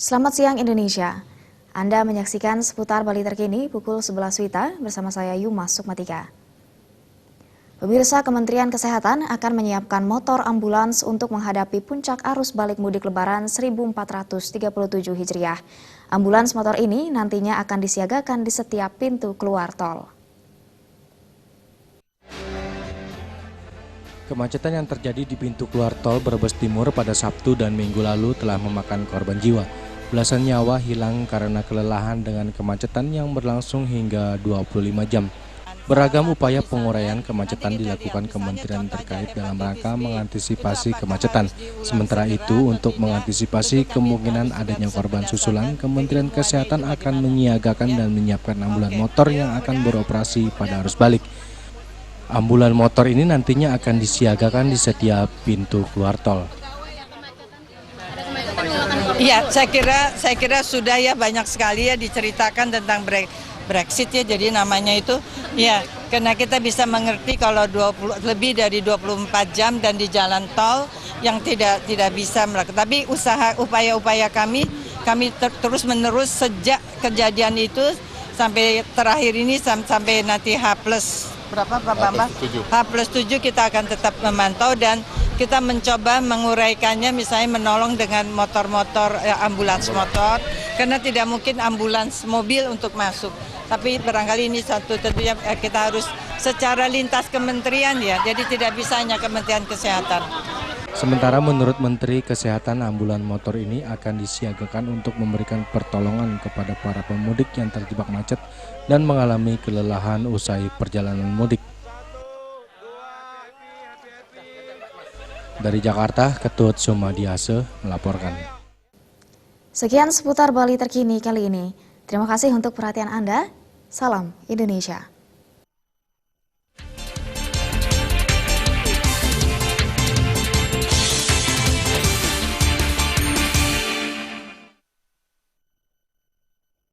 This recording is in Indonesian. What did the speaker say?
Selamat siang Indonesia. Anda menyaksikan seputar Bali terkini pukul 11 WITA bersama saya Yumas Sukmatika. Pemirsa, Kementerian Kesehatan akan menyiapkan motor ambulans untuk menghadapi puncak arus balik mudik Lebaran 1437 Hijriah. Ambulans motor ini nantinya akan disiagakan di setiap pintu keluar tol. Kemacetan yang terjadi di pintu keluar tol Brebes Timur pada Sabtu dan Minggu lalu telah memakan korban jiwa. Belasan nyawa hilang karena kelelahan dengan kemacetan yang berlangsung hingga 25 jam. Beragam upaya penguraian kemacetan dilakukan kementerian terkait dalam rangka mengantisipasi kemacetan. Sementara itu, untuk mengantisipasi kemungkinan adanya korban susulan, Kementerian Kesehatan akan menyiagakan dan menyiapkan ambulan motor yang akan beroperasi pada arus balik. Ambulan motor ini nantinya akan disiagakan di setiap pintu keluar tol. Iya, saya kira sudah ya, banyak sekali ya diceritakan tentang Brexit ya, jadi namanya itu ya, karena kita bisa mengerti kalau lebih dari 24 jam dan di jalan tol yang tidak bisa melakukan. Tapi upaya-upaya kami terus menerus sejak kejadian itu sampai terakhir ini, sampai nanti H+7 kita akan tetap memantau dan kita mencoba menguraikannya, misalnya menolong dengan motor-motor, ambulans motor, karena tidak mungkin ambulans mobil untuk masuk. Tapi barangkali ini satu tentunya kita harus secara lintas kementerian ya, jadi tidak bisa hanya Kementerian Kesehatan. Sementara menurut Menteri Kesehatan, ambulan motor ini akan disiagakan untuk memberikan pertolongan kepada para pemudik yang terjebak macet dan mengalami kelelahan usai perjalanan mudik. Dari Jakarta, Ketut Sumadiase melaporkan. Sekian seputar Bali terkini kali ini. Terima kasih untuk perhatian Anda. Salam Indonesia.